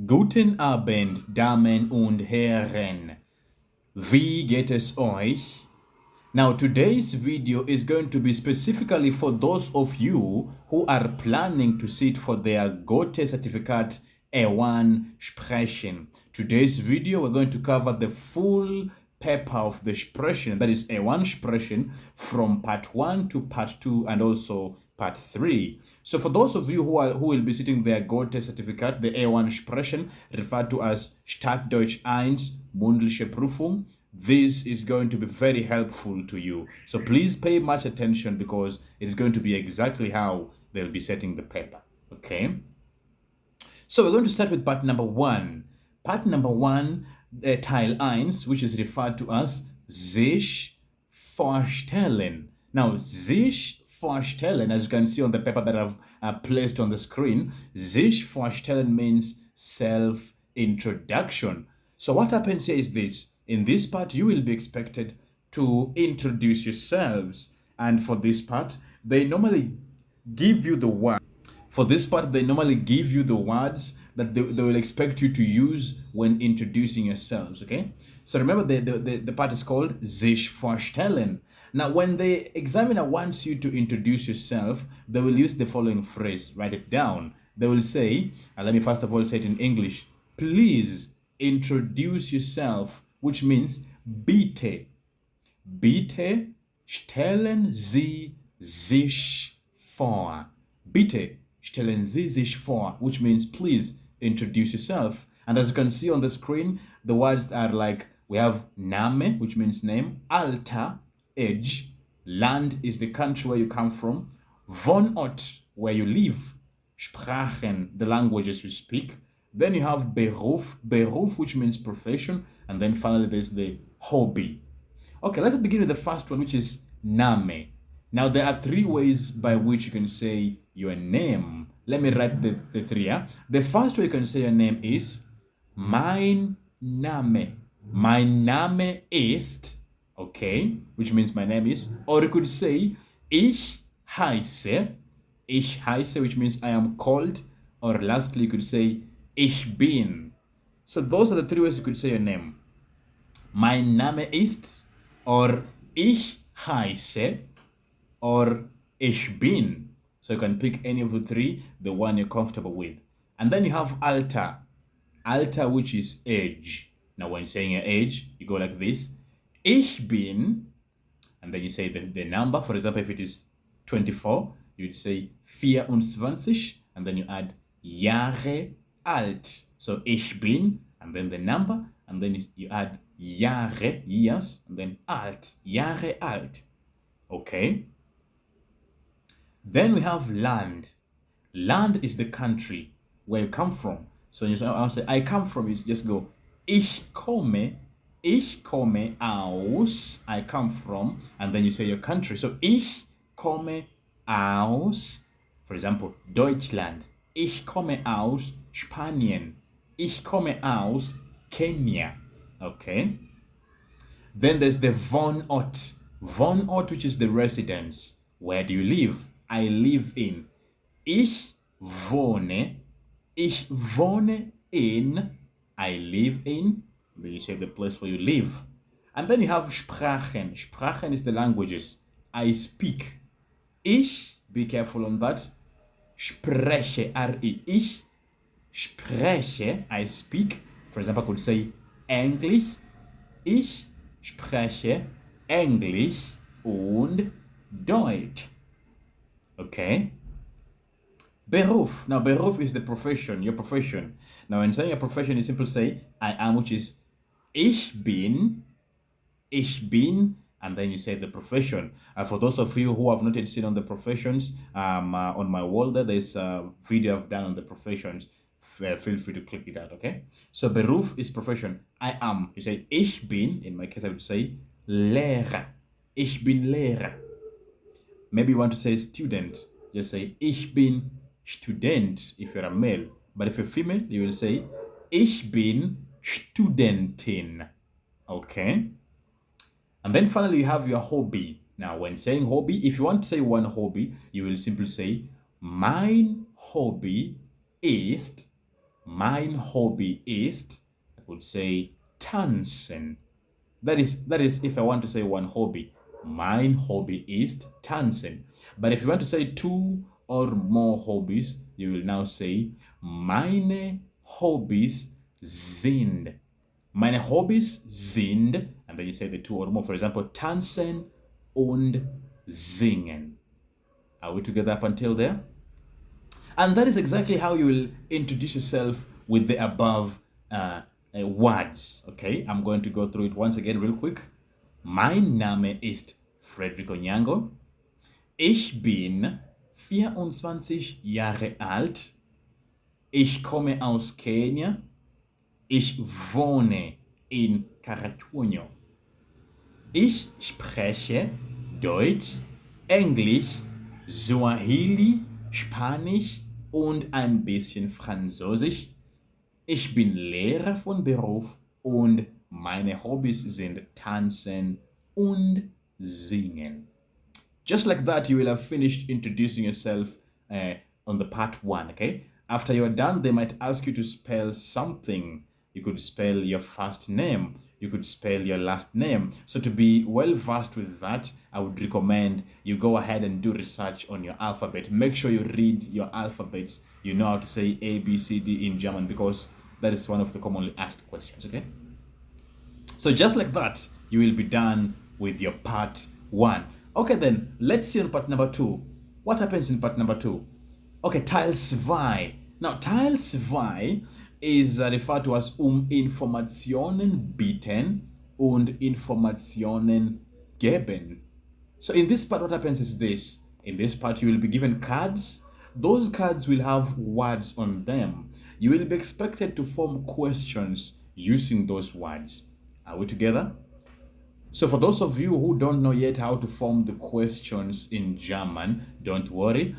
Guten Abend, Damen und Herren. Wie geht es euch? Now, today's video is going to be specifically for those of you who are planning to sit for their Goethe-Zertifikat A1 Sprechen. Today's video, we're going to cover the full paper of the Sprechen, that is A1 Sprechen, from part 1 to part 2 and also part 3. So for those of you who will be sitting their Goethe-Zertifikat, the A1 Sprechen, referred to as Stadtdeutsch 1 Mündliche Prüfung, this is going to be very helpful to you. So please pay much attention because it's going to be exactly how they'll be setting the paper. Okay? So we're going to start with part number 1. Part number 1, Teil 1, which is referred to as sich vorstellen. Now, sich vorstellen, as you can see on the paper that I've placed on the screen, sich vorstellen means self-introduction. So what happens here is this. In this part, you will be expected to introduce yourselves. And for this part, they normally give you the word. For this part, they normally give you the words that they will expect you to use when introducing yourselves, okay? So remember, the part is called sich vorstellen. Now, when the examiner wants you to introduce yourself, they will use the following phrase. Write it down. They will say, and let me first of all say it in English, please introduce yourself, which means bitte. Bitte stellen Sie sich vor. Bitte stellen Sie sich vor, which means please introduce yourself. And as you can see on the screen, the words are like, we have Name, which means name, Alter, age, Land is the country where you come from, Wohnort, where you live, Sprachen, the languages you speak. Then you have Beruf, Beruf, which means profession. And then finally, there's the hobby. Okay, let's begin with the first one, which is Name. Now, there are 3 ways by which you can say your name. Let me write the 3. Yeah? The first way you can say your name is mein Name. Mein Name ist, okay, which means my name is. Or you could say ich heiße. Ich heiße, which means I am called. Or lastly, you could say ich bin. So those are the 3 ways you could say your name. Mein Name ist, or ich heiße, or ich bin. So you can pick any of the 3, the one you're comfortable with. And then you have Alter. Alter, which is age. Now when saying your age, you go like this. Ich bin, and then you say the number. For example, if it is 24, you'd say 24, and then you add Jahre alt. So ich bin, and then the number, and then you add Jahre, years, and then alt, Jahre alt. Okay? Then we have Land. Land is the country where you come from. So you say, I come from, you just go, ich komme aus, I come from, and then you say your country. So ich komme aus, for example, Deutschland. Ich komme aus Spanien. Ich komme aus Kenya. Okay. Then there's the Wohnort. Wohnort, which is the residence. Where do you live? I live in. Ich wohne in. I live in. Then you say the place where you live. And then you have Sprachen. Sprachen is the languages. I speak. Ich, be careful on that. Spreche, R-E. Ich spreche, I speak. For example, I could say English. Ich spreche Englisch und Deutsch. Okay. Beruf. Now, Beruf is the profession, your profession. Now, when saying your profession, you simply say I am, which is ich bin, and then you say the profession. For those of you who have not yet seen on the professions, on my wall there's a video I've done on the professions. Feel free to click it out, okay? So Beruf is profession. I am. You say ich bin. In my case, I would say Lehrer. Ich bin Lehrer. Maybe you want to say student. Just say ich bin Student if you're a male. But if you're female, you will say ich bin Studentin. Okay? And then finally, you have your hobby. Now, when saying hobby, if you want to say one hobby, you will simply say mein Hobby ist Mein Hobby ist, I could say, tanzen. That is if I want to say one hobby. Mein Hobby ist tanzen. But if you want to say two or more hobbies, you will now say meine Hobbys sind. Meine Hobbys sind, and then you say the two or more. For example, tanzen und singen. Are we together up until there? And that is exactly how you will introduce yourself with the above words. Okay, I'm going to go through it once again real quick. Mein Name ist Frederick Onyango. Ich bin 24 Jahre alt. Ich komme aus Kenia. Ich wohne in Karachuonyo. Ich spreche Deutsch, Englisch, Swahili, Spanisch und ein bisschen Französisch. Ich bin Lehrer von Beruf und meine Hobbys sind Tanzen und Singen. Just like that, you will have finished introducing yourself on the part 1, okay? After you are done, they might ask you to spell something. You could spell your first name. You could spell your last name. So to be well versed with that, I would recommend you go ahead and do research on your alphabet. Make sure you read your alphabets. You know how to say A, B, C, D in German, because that is one of the commonly asked questions, okay? So just like that, you will be done with your part 1. Okay, then let's see on part number 2. What happens in part number 2? Okay, Teil 2. Now, Teil 2 is referred to as Informationen bieten und Informationen geben. So in this part, what happens is this. In this part, you will be given cards. Those cards will have words on them. You will be expected to form questions using those words. Are we together? So for those of you who don't know yet how to form the questions in German, don't worry.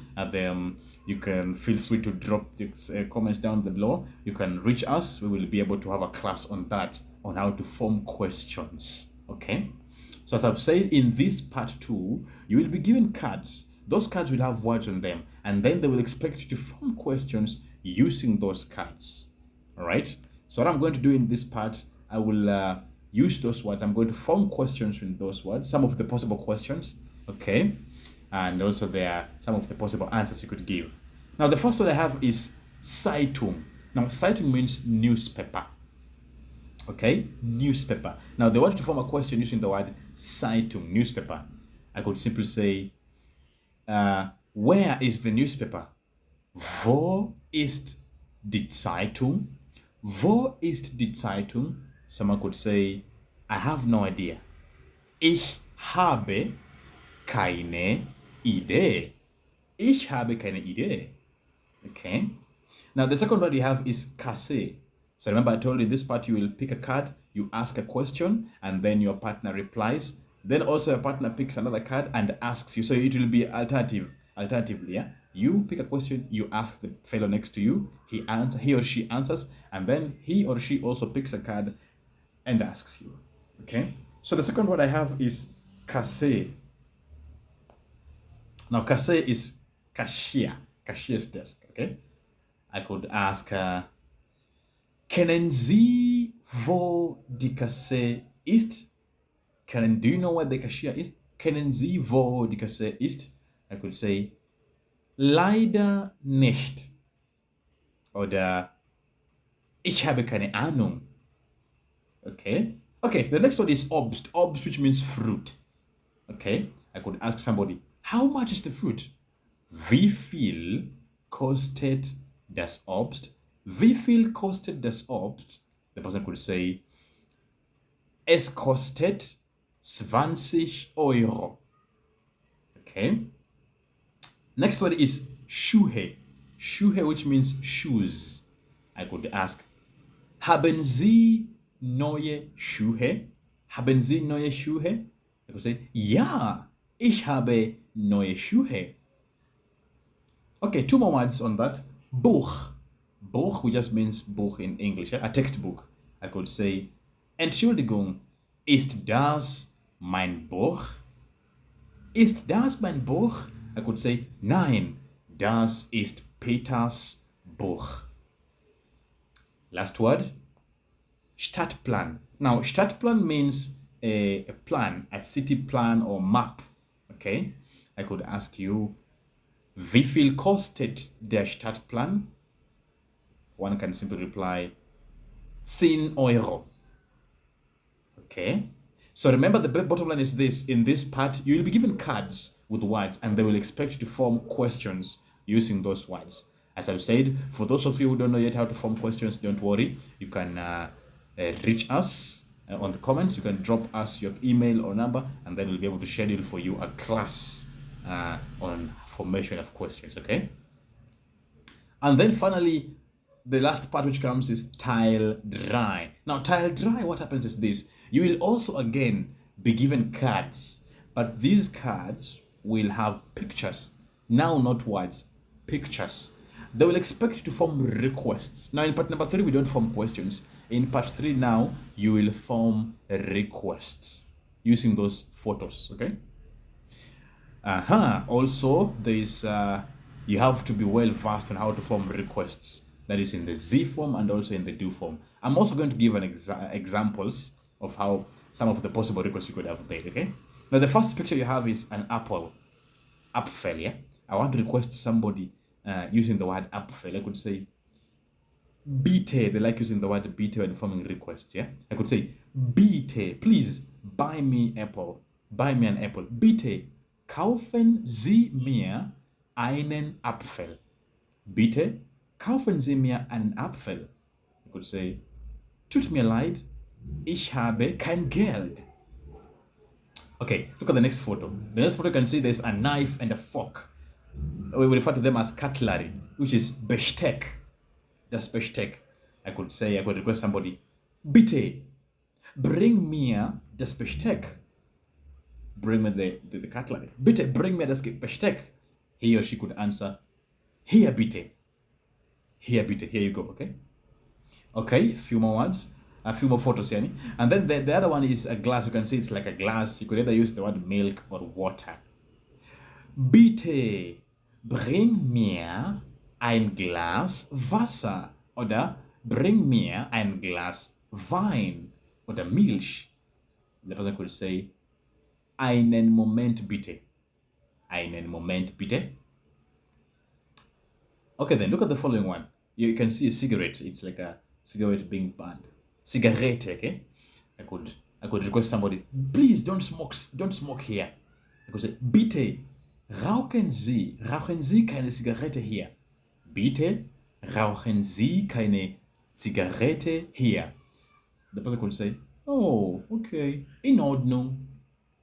You can feel free to drop the comments down below. You can reach us. We will be able to have a class on that, on how to form questions. Okay? So as I've said, in this part 2, you will be given cards. Those cards will have words on them, and then they will expect you to form questions using those cards. All right? So what I'm going to do in this part, I will use those words. I'm going to form questions with those words, some of the possible questions. Okay? And also there are some of the possible answers you could give. Now the first one I have is Zeitung. Now Zeitung means newspaper. Okay, newspaper. Now they want to form a question using the word Zeitung, newspaper. I could simply say, where is the newspaper? Wo ist die Zeitung? Wo ist die Zeitung? Someone could say, I have no idea. Ich habe keine Idee. Ich habe keine Idee. Okay. Now the second word you have is Kasse. So remember I told you this part you will pick a card, you ask a question, and then your partner replies. Then also your partner picks another card and asks you. So it will be alternatively, yeah? You pick a question, you ask the fellow next to you, he or she answers, and then he or she also picks a card and asks you. Okay? So the second word I have is Kasse. Now, Kasse is cashier, cashier's desk, okay? I could ask, kennen Sie, wo die Kasse ist? Do you know where the cashier is? Kennen Sie, wo die Kasse ist? I could say, leider nicht. Oder, ich habe keine Ahnung. Okay? Okay, the next one is Obst. Obst, which means fruit. Okay? I could ask somebody, how much is the fruit? Wie viel kostet das Obst? Wie viel kostet das Obst? The person could say, es kostet 20 Euro. Okay. Next word is Schuhe. Schuhe, which means shoes. I could ask, haben Sie neue Schuhe? Haben Sie neue Schuhe? I could say, ja, ich habe neue Schuhe. Okay, 2 more words on that. Buch. Buch, which just means book in English, a textbook. I could say, Entschuldigung, ist das mein Buch? Ist das mein Buch? I could say, nein, das ist Peters Buch. Last word, Stadtplan. Now, Stadtplan means a plan, a city plan or map. Okay, I could ask you, wie viel kostet der Stadtplan? One can simply reply, 10 Euro. Okay, so remember the bottom line is this. In this part, you will be given cards with words and they will expect you to form questions using those words. As I've said, for those of you who don't know yet how to form questions, don't worry. You can reach us on the comments. You can drop us your email or number, and then we'll be able to schedule for you a class on formation of questions, okay? And then finally, the last part which comes is Teil 3. Now, Teil 3, what happens is this. You will also, again, be given cards, but these cards will have pictures. Now, not words, pictures. They will expect you to form requests. Now, in part number 3, we don't form questions. In part 3 now, you will form requests using those photos, okay? Also, there is, you have to be well versed on how to form requests. That is in the Z form and also in the do form. I'm also going to give an examples of how some of the possible requests you could have made, okay? Now, the first picture you have is an apple. Apfel, yeah? I want to request somebody using the word Apfel. I could say, Bitte. They like using the word bitte when forming requests, yeah? I could say, Bitte, please buy me apple. Buy me an apple. Bitte, kaufen Sie mir einen Apfel. Bitte, kaufen Sie mir einen Apfel. I could say, tut mir leid, ich habe kein Geld. Okay, look at the next photo. The next photo, you can see there's a knife and a fork. We refer to them as cutlery, which is Besteck. That's Besteck. I could request somebody, Bitte, bring mir das Besteck. Bring me the cutlery. Bitte, bring mir das Besteck. He or she could answer, Hier bitte. Here bitte. Here you go, okay? Okay, a few more words. A few more photos, yani. And then the other one is a glass. You can see it's like a glass. You could either use the word milk or water. Bitte, bring mir ein Glas Wasser. Oder bring mir ein Glas Wein. Oder Milch. The person could say, einen Moment bitte. Einen Moment bitte. Okay, then look at the following one. You can see a cigarette. It's like a cigarette being burned. Cigarette, okay? I could request somebody, please don't smoke here. I could say, bitte, rauchen Sie keine Zigarette hier. Bitte, rauchen Sie keine Zigarette hier. The person could say, oh, okay, in Ordnung.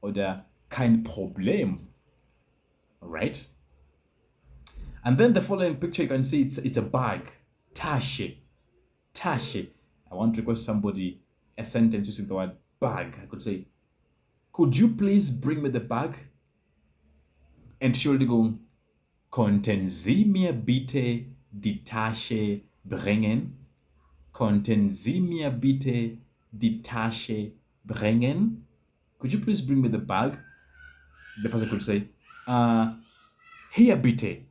Oder kein Problem. Alright? And then the following picture, you can see it's a bag. Tasche. Tasche. I want to request somebody a sentence using the word bag. I could say, could you please bring me the bag? Entschuldigung, konnten Sie mir bitte die Tasche bringen? Konnten Sie mir bitte die Tasche bringen? Could you please bring me the bag? The person could say, hier bitte.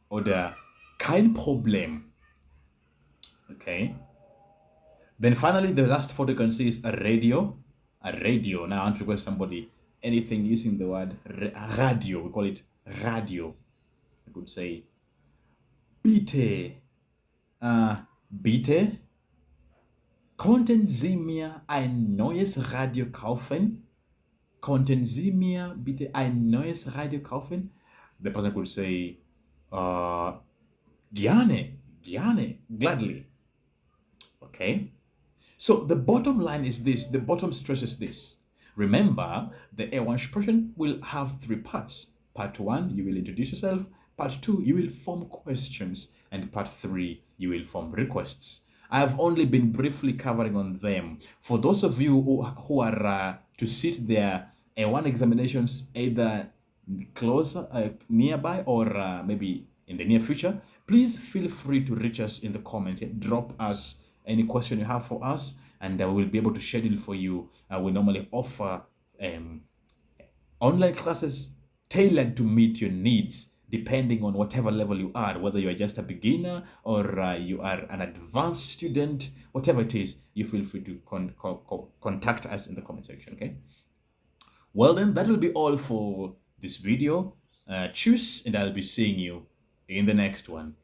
Oder kein Problem. Okay. Then finally, the last photo you can see is a radio. A radio. Now I want to request somebody anything using the word radio. We call it radio. I could say, bitte. Bitte. Konnten Sie mir ein neues Radio kaufen? Konnten Sie mir bitte ein neues Radio kaufen? The person could say, gerne, gladly. Okay? So the bottom line is this, the bottom stress is this. Remember, the A1 expression will have 3 parts. Part 1, you will introduce yourself. Part 2, you will form questions. And part 3, you will form requests. I have only been briefly covering on them. For those of you who are to sit their A1 examinations either closer, nearby, or maybe in the near future, please feel free to reach us in the comments. Drop us any question you have for us, and we will be able to schedule for you. We normally offer online classes tailored to meet your needs depending on whatever level you are, whether you are just a beginner or you are an advanced student, whatever it is, you feel free to contact us in the comment section, okay? Well then, that will be all for this video. Choose, and I'll be seeing you in the next one.